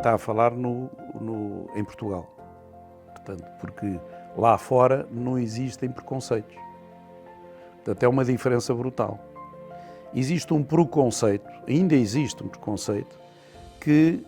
está a falar em Portugal. Portanto, porque lá fora não existem preconceitos. Portanto, é uma diferença brutal. Existe um preconceito, ainda existe um preconceito, que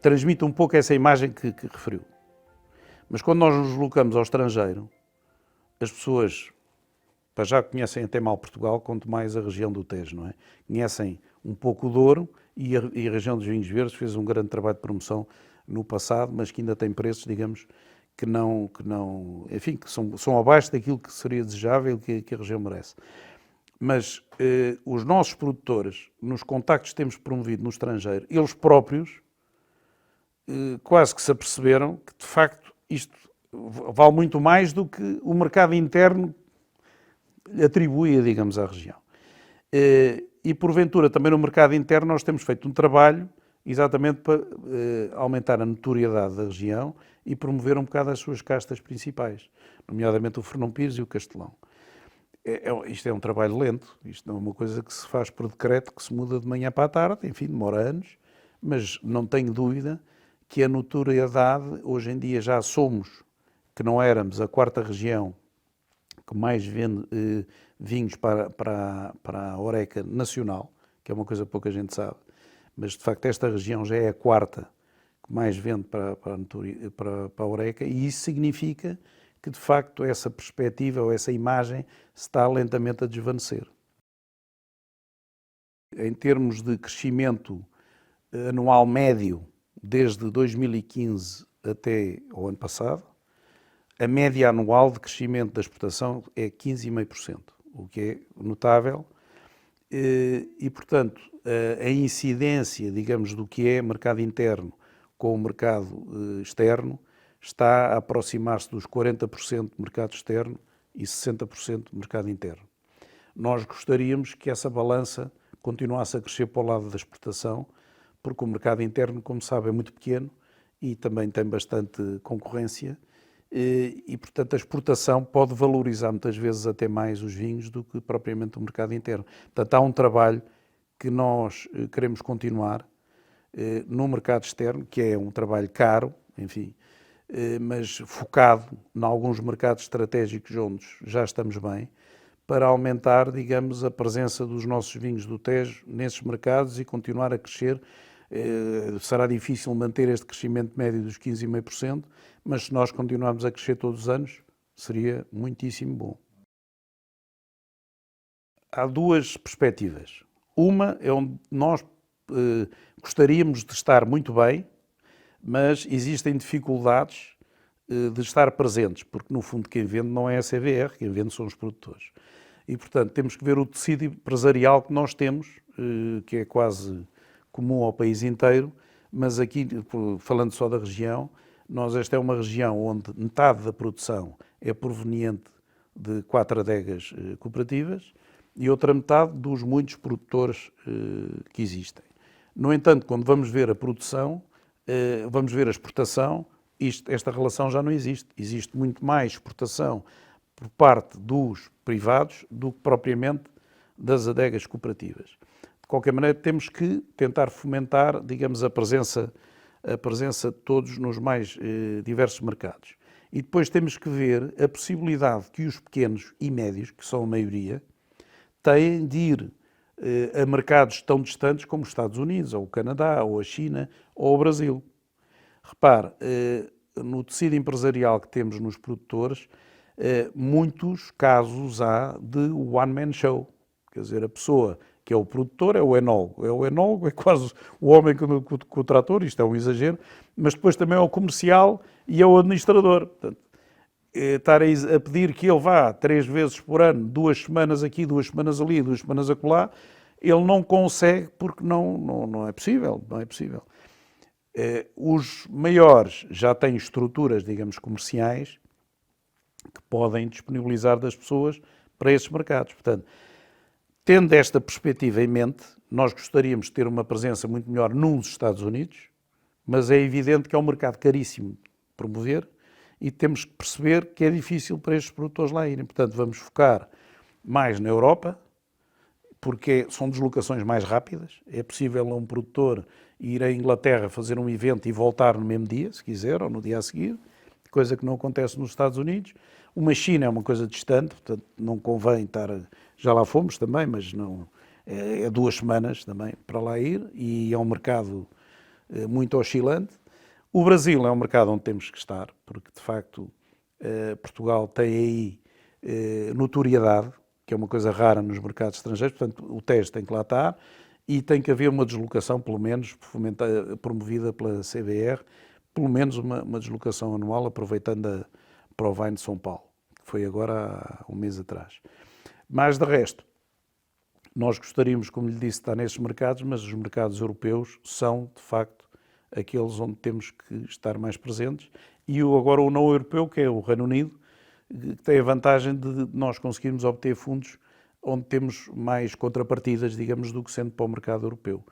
transmite um pouco essa imagem que referiu. Mas quando nós nos deslocamos ao estrangeiro, as pessoas já conhecem até mal Portugal, quanto mais a região do Tejo, não é? Conhecem um pouco o Douro e a região dos vinhos verdes fez um grande trabalho de promoção no passado, mas que ainda tem preços, digamos, que são abaixo daquilo que seria desejável e que a região merece. Mas os nossos produtores, nos contactos que temos promovido no estrangeiro, eles próprios quase que se aperceberam que, de facto, isto vale muito mais do que o mercado interno atribuía, digamos, à região. E, porventura, também no mercado interno nós temos feito um trabalho exatamente para aumentar a notoriedade da região e promover um bocado as suas castas principais, nomeadamente o Fernão Pires e o Castelão. Isto é um trabalho lento, isto não é uma coisa que se faz por decreto, que se muda de manhã para a tarde, enfim, demora anos, mas não tenho dúvida que a notoriedade, hoje em dia já somos, que não éramos a quarta região que mais vende vinhos para a Horeca nacional, que é uma coisa que pouca gente sabe, mas de facto esta região já é a quarta que mais vende para a Horeca, e isso significa que de facto essa perspectiva ou essa imagem está lentamente a desvanecer. Em termos de crescimento anual médio, desde 2015 até o ano passado, a média anual de crescimento da exportação é 15,5%, o que é notável. E, portanto, a incidência, digamos, do que é mercado interno com o mercado externo está a aproximar-se dos 40% de mercado externo e 60% de mercado interno. Nós gostaríamos que essa balança continuasse a crescer para o lado da exportação, porque o mercado interno, como sabe, é muito pequeno e também tem bastante concorrência e, portanto, a exportação pode valorizar muitas vezes até mais os vinhos do que propriamente o mercado interno. Portanto, há um trabalho que nós queremos continuar no mercado externo, que é um trabalho caro, enfim, mas focado em alguns mercados estratégicos onde já estamos bem, para aumentar, digamos, a presença dos nossos vinhos do Tejo nesses mercados e continuar a crescer. Será difícil manter este crescimento médio dos 15,5%, mas se nós continuarmos a crescer todos os anos, seria muitíssimo bom. Há duas perspectivas. Uma é onde nós gostaríamos de estar muito bem, mas existem dificuldades de estar presentes, porque no fundo quem vende não é a CVR, quem vende são os produtores. E, portanto, temos que ver o tecido empresarial que nós temos, que é quase comum ao país inteiro, mas aqui, falando só da região, esta é uma região onde metade da produção é proveniente de 4 adegas cooperativas e outra metade dos muitos produtores que existem. No entanto, quando vamos ver a produção, vamos ver a exportação, esta relação já não existe. Existe muito mais exportação por parte dos privados do que propriamente das adegas cooperativas. De qualquer maneira, temos que tentar fomentar, digamos, a presença de todos nos mais diversos mercados. E depois temos que ver a possibilidade que os pequenos e médios, que são a maioria, têm de ir a mercados tão distantes como os Estados Unidos, ou o Canadá, ou a China, ou o Brasil. Repare, no tecido empresarial que temos nos produtores, muitos casos há de one-man show. Quer dizer, a pessoa que é o produtor é o enólogo. O enólogo é quase o homem com o trator, isto é um exagero, mas depois também é o comercial e é o administrador. Portanto, estar a pedir que ele vá 3 vezes por ano, 2 semanas aqui, 2 semanas ali, 2 semanas acolá, ele não consegue porque não é possível, não é possível. Os maiores já têm estruturas, digamos, comerciais que podem disponibilizar das pessoas para esses mercados. Portanto, tendo esta perspectiva em mente, nós gostaríamos de ter uma presença muito melhor nos Estados Unidos, mas é evidente que é um mercado caríssimo de promover e temos que perceber que é difícil para estes produtores lá irem. Portanto, vamos focar mais na Europa, porque são deslocações mais rápidas. É possível a um produtor ir à Inglaterra fazer um evento e voltar no mesmo dia, se quiser, ou no dia a seguir, coisa que não acontece nos Estados Unidos. Uma China é uma coisa distante, portanto não convém estar... Já lá fomos também, mas não... É 2 semanas também para lá ir, e é um mercado muito oscilante. O Brasil é um mercado onde temos que estar, porque de facto Portugal tem aí notoriedade, que é uma coisa rara nos mercados estrangeiros, portanto o TES tem que lá estar, e tem que haver uma deslocação, pelo menos, promovida pela CBR, pelo menos uma deslocação anual, aproveitando a Provine de São Paulo, que foi agora há um mês atrás. Mas de resto, nós gostaríamos, como lhe disse, de estar nesses mercados, mas os mercados europeus são, de facto, aqueles onde temos que estar mais presentes. E agora o não europeu, que é o Reino Unido, que tem a vantagem de nós conseguirmos obter fundos onde temos mais contrapartidas, digamos, do que sendo para o mercado europeu.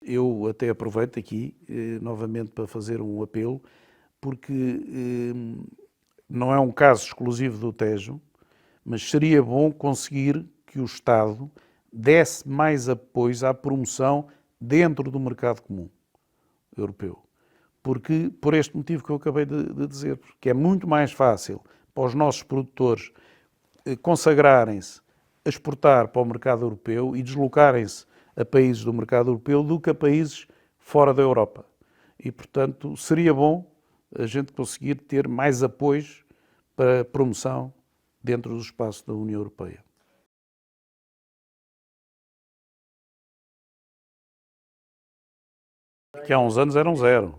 Eu até aproveito aqui, novamente, para fazer um apelo, porque não é um caso exclusivo do Tejo, mas seria bom conseguir que o Estado desse mais apoios à promoção dentro do mercado comum europeu. Porque, por este motivo que eu acabei de dizer, porque é muito mais fácil para os nossos produtores consagrarem-se a exportar para o mercado europeu e deslocarem-se a países do mercado europeu do que a países fora da Europa. E, portanto, seria bom a gente conseguir ter mais apoios para promoção dentro do espaço da União Europeia. Que há uns anos eram 0.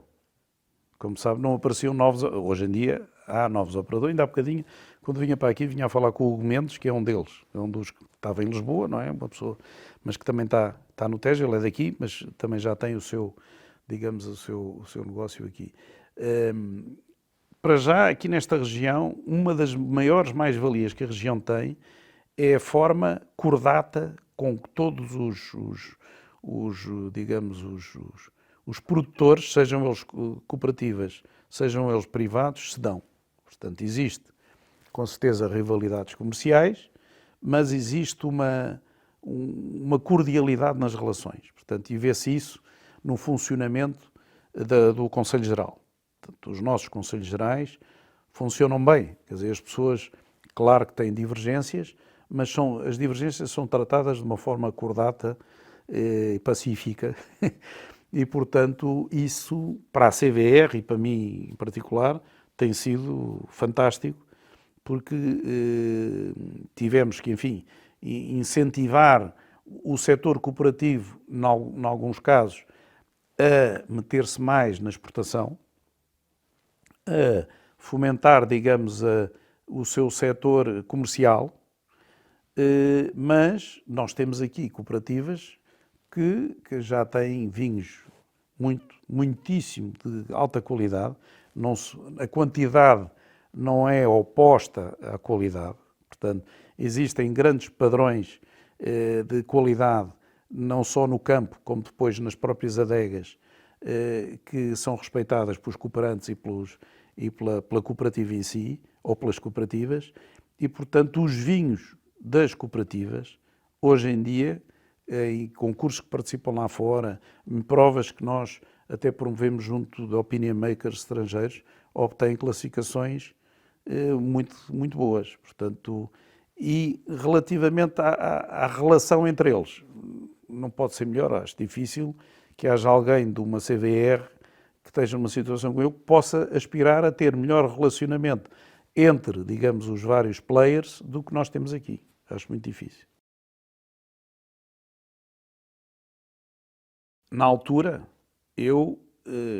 Como sabe, não apareciam novos... Hoje em dia há novos operadores. Ainda há bocadinho, quando vinha para aqui, vinha a falar com o Hugo Mendes, que é um deles. É um dos que estava em Lisboa, não é? Uma pessoa, mas que também está no Tejo. Ele é daqui, mas também já tem o seu, digamos, o seu negócio aqui. Para já, aqui nesta região, uma das maiores mais-valias que a região tem é a forma cordata com que todos os produtores, sejam eles cooperativas, sejam eles privados, se dão. Portanto, existe, com certeza, rivalidades comerciais, mas existe uma cordialidade nas relações. Portanto, e vê-se isso no funcionamento do Conselho Geral. Portanto, os nossos Conselhos Gerais funcionam bem. Quer dizer, as pessoas, claro que têm divergências, mas as divergências são tratadas de uma forma cordata e pacífica. E, portanto, isso, para a CBR e para mim em particular, tem sido fantástico, porque tivemos que, enfim, incentivar o setor cooperativo, em alguns casos, a meter-se mais na exportação, a fomentar, digamos, o seu setor comercial, mas nós temos aqui cooperativas que já têm vinhos muitíssimo de alta qualidade. A quantidade não é oposta à qualidade. Portanto, existem grandes padrões de qualidade, não só no campo, como depois nas próprias adegas, que são respeitadas pelos cooperantes e pela cooperativa em si, ou pelas cooperativas, e, portanto, os vinhos das cooperativas, hoje em dia, em concursos que participam lá fora, em provas que nós até promovemos junto de opinion makers estrangeiros, obtêm classificações muito boas. Portanto, e relativamente à relação entre eles, não pode ser melhor. Acho difícil que haja alguém de uma CVR que esteja numa situação como eu, que possa aspirar a ter melhor relacionamento entre, digamos, os vários players do que nós temos aqui. Acho muito difícil. Na altura, eu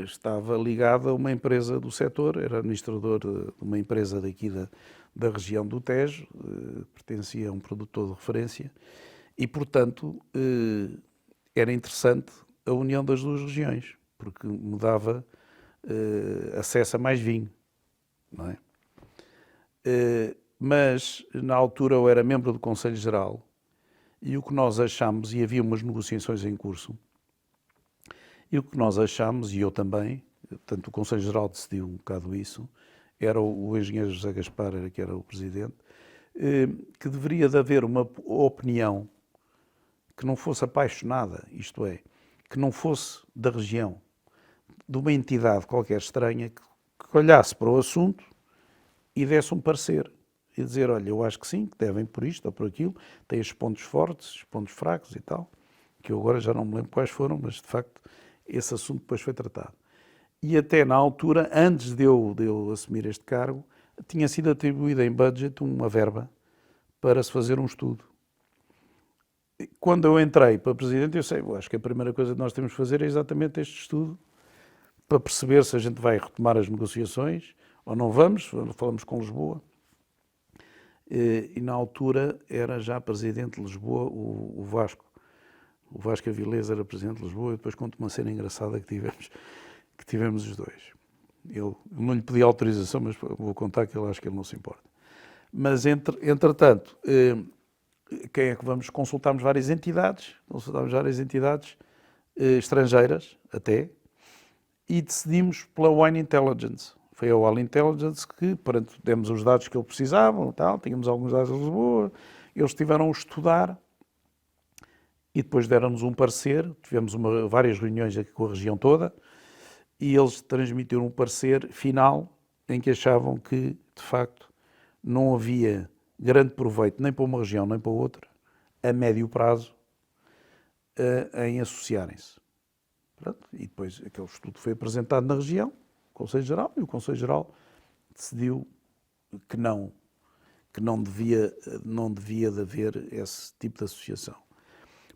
estava ligado a uma empresa do setor, era administrador de uma empresa daqui da região do Tejo, pertencia a um produtor de referência e, portanto, era interessante a união das duas regiões, porque me dava acesso a mais vinho, não é? Mas, na altura, eu era membro do Conselho Geral e o que nós achámos, e havia umas negociações em curso, e o que nós achámos, e eu também, portanto o Conselho Geral decidiu um bocado isso, era o engenheiro José Gaspar, que era o presidente, que deveria de haver uma opinião que não fosse apaixonada, isto é, que não fosse da região, de uma entidade qualquer estranha que olhasse para o assunto e desse um parecer. E dizer, olha, eu acho que sim, que devem por isto ou por aquilo, tem os pontos fortes, os pontos fracos e tal, que eu agora já não me lembro quais foram, mas de facto esse assunto depois foi tratado. E até na altura, antes de eu assumir este cargo, tinha sido atribuída em budget uma verba para se fazer um estudo. Quando eu entrei para presidente, eu acho que a primeira coisa que nós temos que fazer é exatamente este estudo, para perceber se a gente vai retomar as negociações ou não vamos, falamos com Lisboa. E na altura era já presidente de Lisboa o Vasco. O Vasco Avilés era presidente de Lisboa e depois conto uma cena engraçada que tivemos os dois. Eu não lhe pedi autorização, mas vou contar que ele acho que ele não se importa. Mas, entretanto, quem é que vamos? Consultámos várias entidades estrangeiras até, e decidimos pela Wine Intelligence. Foi a Wine Intelligence que, pronto, demos os dados que eles precisavam, tal, tínhamos alguns dados de Lisboa, eles tiveram a estudar e depois deram-nos um parecer, tivemos várias reuniões aqui com a região toda, e eles transmitiram um parecer final em que achavam que, de facto, não havia grande proveito nem para uma região nem para outra, a médio prazo, em associarem-se. E depois aquele estudo foi apresentado na região, Conselho Geral, e o Conselho Geral decidiu que não devia de haver esse tipo de associação.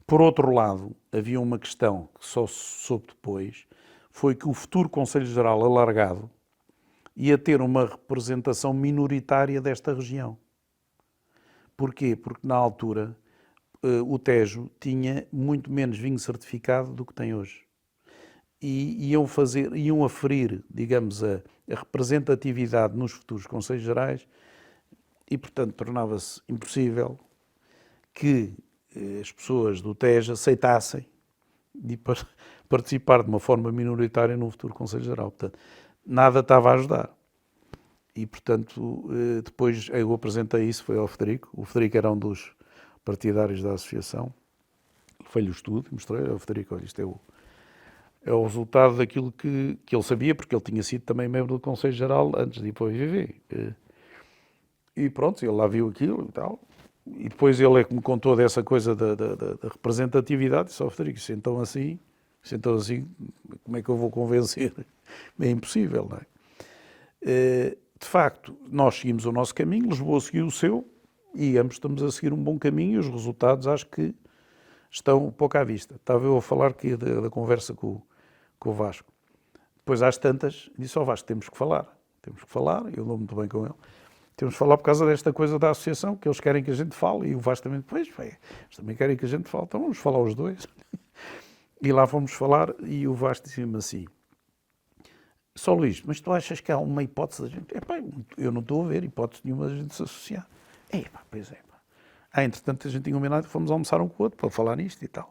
Por outro lado, havia uma questão que só se soube depois, foi que o futuro Conselho Geral alargado ia ter uma representação minoritária desta região. Porquê? Porque na altura o Tejo tinha muito menos vinho certificado do que tem hoje. E iam aferir, digamos, a representatividade nos futuros Conselhos Gerais e, portanto, tornava-se impossível que as pessoas do Tejo aceitassem de participar de uma forma minoritária num futuro Conselho Geral. Portanto, nada estava a ajudar. E, portanto, depois eu apresentei isso, foi ao Frederico. O Frederico era um dos partidários da associação. Foi-lhe o estudo, mostrei ao Frederico, olha, isto é o resultado daquilo que ele sabia, porque ele tinha sido também membro do Conselho Geral antes de ir para o IVV. E pronto, ele lá viu aquilo e tal. E depois ele é que me contou dessa coisa da representatividade. Disse ao Frederico, se então assim, como é que eu vou convencer? É impossível, não é? De facto, nós seguimos o nosso caminho, Lisboa seguiu o seu, e ambos estamos a seguir um bom caminho, e os resultados acho que estão pouco à vista. Estava eu a falar aqui da conversa com o Vasco. Depois, às tantas, disse ao Vasco, temos que falar, eu dou muito bem com ele, temos que falar por causa desta coisa da associação, que eles querem que a gente fale, e o Vasco também, pois, eles também querem que a gente fale, então vamos falar os dois. E lá fomos falar, e o Vasco disse-me assim, só Luís, mas tu achas que há uma hipótese da gente? Epá, eu não estou a ver hipótese nenhuma da gente se associar. Epá, pois é, pá. Entretanto, a gente tinha combinado que fomos almoçar um com o outro para falar nisto e tal.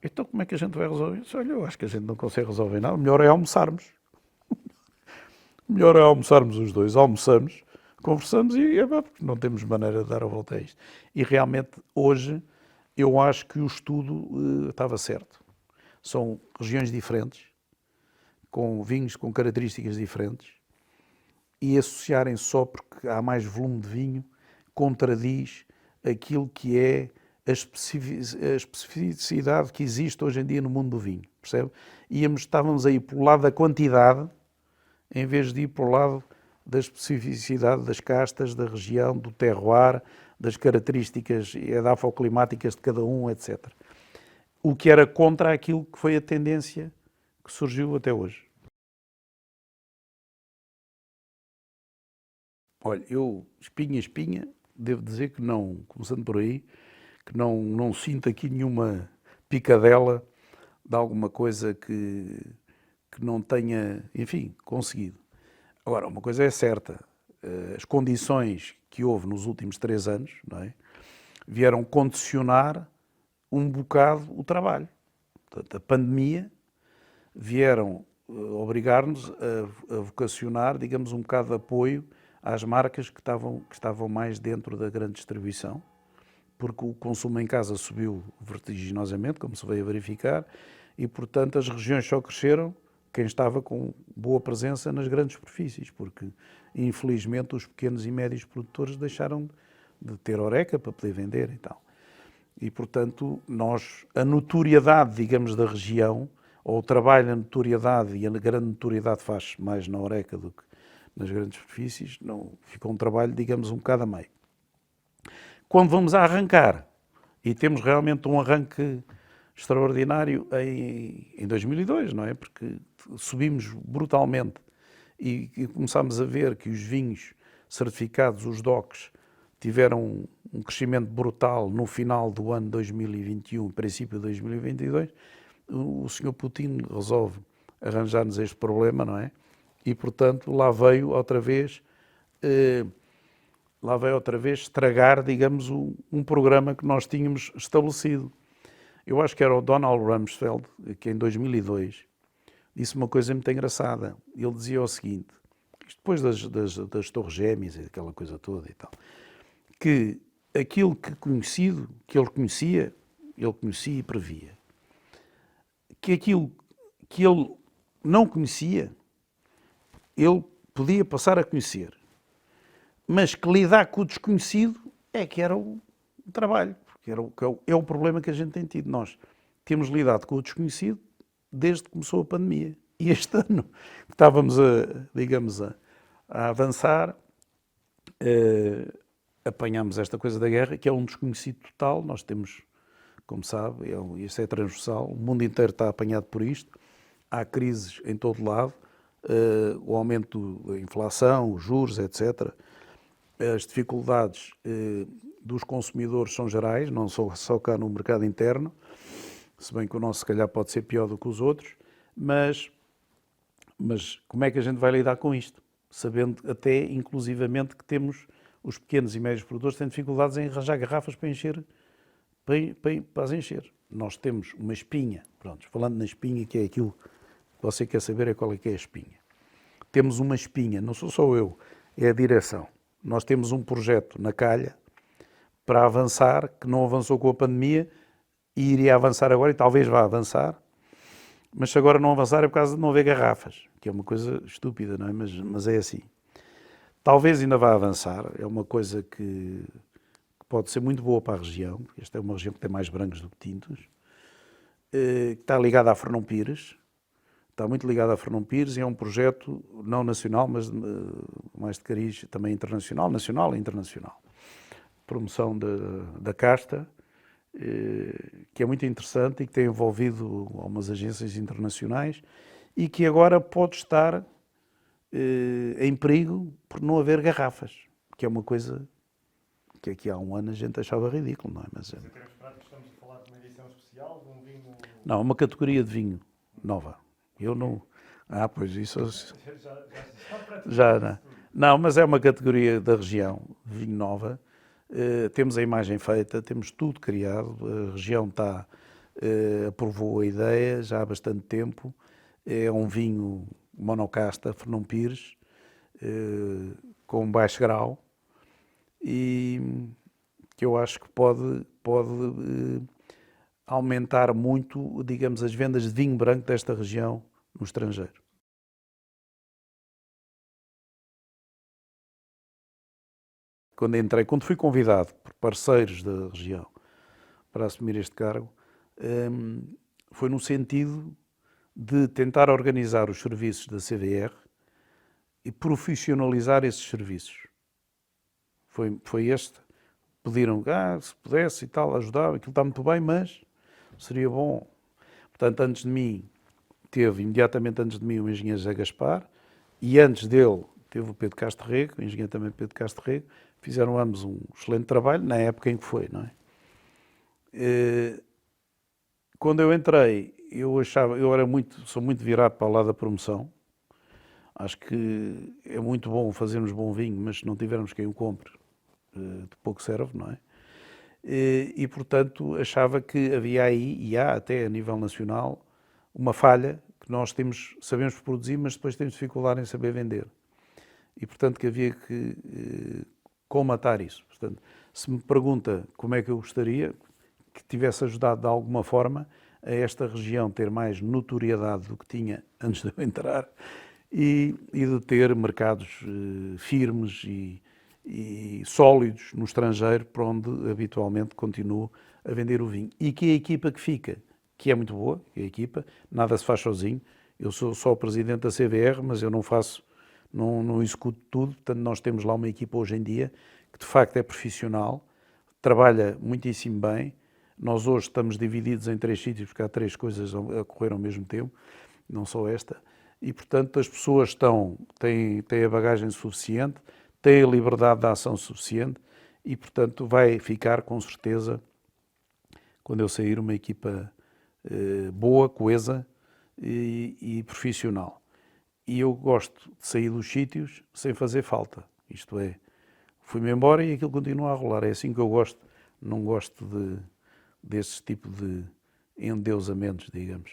Então, como é que a gente vai resolver? Eu disse, olha, eu acho que a gente não consegue resolver nada. Melhor é almoçarmos. Melhor é almoçarmos os dois. Almoçamos, conversamos e porque não temos maneira de dar a volta a isto. E realmente, hoje, eu acho que o estudo estava certo. São regiões diferentes, com vinhos com características diferentes, e associarem só porque há mais volume de vinho contradiz aquilo que é a especificidade que existe hoje em dia no mundo do vinho, percebe? Estávamos a ir pelo lado da quantidade, em vez de ir pelo lado da especificidade das castas, da região, do terroir, das características edafoclimáticas de cada um, etc. O que era contra aquilo que foi a tendência que surgiu até hoje. Olha, eu, espinha, devo dizer que não, começando por aí, que não sinto aqui nenhuma picadela de alguma coisa que não tenha, enfim, conseguido. Agora, uma coisa é certa, as condições que houve nos últimos 3 anos, não é, vieram condicionar um bocado o trabalho. Portanto, a pandemia vieram obrigar-nos a vocacionar, digamos, um bocado de apoio às marcas que estavam mais dentro da grande distribuição, porque o consumo em casa subiu vertiginosamente, como se veio a verificar, e, portanto, as regiões só cresceram quem estava com boa presença nas grandes superfícies, porque, infelizmente, os pequenos e médios produtores deixaram de ter horeca para poder vender e tal. E, portanto, a notoriedade, digamos, da região, ou o trabalho, a notoriedade, e a grande notoriedade faz mais na horeca do que nas grandes superfícies, não, ficou um trabalho, digamos, um bocado a meio. Quando vamos a arrancar, e temos realmente um arranque extraordinário em 2002, não é? Porque subimos brutalmente e começámos a ver que os vinhos certificados, os DOCs, tiveram um crescimento brutal no final do ano 2021, princípio de 2022. O Sr. Putin resolve arranjar-nos este problema, não é? E, portanto, lá veio outra vez estragar, digamos, um programa que nós tínhamos estabelecido. Eu acho que era o Donald Rumsfeld, que em 2002 disse uma coisa muito engraçada. Ele dizia o seguinte, isto depois das Torres Gêmeas e aquela coisa toda e tal, que aquilo que ele conhecia e previa. Que aquilo que ele não conhecia, ele podia passar a conhecer. Mas que lidar com o desconhecido é que era o trabalho. Porque é o problema que a gente tem tido. Nós temos lidado com o desconhecido desde que começou a pandemia. E este ano estávamos a avançar, apanhámos esta coisa da guerra, que é um desconhecido total. Nós temos, como sabe, isso é transversal, o mundo inteiro está apanhado por isto. Há crises em todo lado, o aumento da inflação, os juros, etc. As dificuldades dos consumidores são gerais, não só cá no mercado interno, se bem que o nosso se calhar pode ser pior do que os outros, mas como é que a gente vai lidar com isto? Sabendo até, inclusivamente, que temos os pequenos e médios produtores têm dificuldades em arranjar garrafas para encher, para as encher. Nós temos uma espinha, pronto, falando na espinha, que é aquilo que você quer saber, qual é que é a espinha. Temos uma espinha, não sou só eu, é a direção. Nós temos um projeto na calha para avançar, que não avançou com a pandemia e iria avançar agora e talvez vá avançar, mas se agora não avançar é por causa de não haver garrafas, que é uma coisa estúpida, não é? Mas é assim. Talvez ainda vá avançar, é uma coisa que pode ser muito boa para a região, porque esta é uma região que tem mais brancos do que tintos, que está ligada a Fernão Pires, está muito ligada a Fernão Pires e é um projeto não nacional, mas mais de cariz também internacional, nacional e internacional. Promoção da casta, que é muito interessante e que tem envolvido algumas agências internacionais e que agora pode estar em perigo por não haver garrafas, que é uma coisa que aqui há um ano a gente achava ridículo, não é? Mas, em termos práticos, estamos a falar de uma edição especial, de um vinho... Não, uma categoria de vinho nova. Eu não... pois isso... Já não. Não, mas é uma categoria da região, vinho nova. Temos a imagem feita, temos tudo criado. A região aprovou a ideia já há bastante tempo. É um vinho monocasta, Fernão Pires, com baixo grau. E que eu acho que pode aumentar muito, digamos, as vendas de vinho branco desta região no estrangeiro. Quando fui convidado por parceiros da região para assumir este cargo, foi no sentido de tentar organizar os serviços da CDR e profissionalizar esses serviços. Foi este. Pediram, se pudesse e tal, ajudava, aquilo está muito bem, mas seria bom. Portanto, imediatamente antes de mim, o engenheiro José Gaspar, e antes dele teve o Pedro Castro Rego, o engenheiro também Pedro Castro Rego, fizeram ambos um excelente trabalho, na época em que foi, não é? Quando eu entrei, sou muito virado para o lado da promoção. Acho que é muito bom fazermos bom vinho, mas se não tivermos quem o compre, de pouco serve, não é? E, portanto, achava que havia aí, e há até a nível nacional, uma falha que nós sabemos produzir, mas depois temos dificuldade em saber vender. E, portanto, que havia que colmatar isso. Portanto, se me pergunta como é que eu gostaria que tivesse ajudado de alguma forma, a esta região ter mais notoriedade do que tinha antes de eu entrar e de ter mercados firmes e sólidos no estrangeiro, para onde habitualmente continuo a vender o vinho. E que a equipa que fica, que é muito boa, a equipa, nada se faz sozinho. Eu sou só o presidente da CVR, mas eu não executo tudo. Portanto, nós temos lá uma equipa hoje em dia que de facto é profissional, trabalha muitíssimo bem. Nós hoje estamos divididos em 3 sítios, porque há 3 coisas a correr ao mesmo tempo, não só esta. E, portanto, as pessoas têm a bagagem suficiente, têm a liberdade de ação suficiente e, portanto, vai ficar, com certeza, quando eu sair, uma equipa boa, coesa e profissional. E eu gosto de sair dos sítios sem fazer falta. Isto é, fui-me embora e aquilo continua a rolar. É assim que eu gosto. Não gosto desse tipo de endeusamentos, digamos.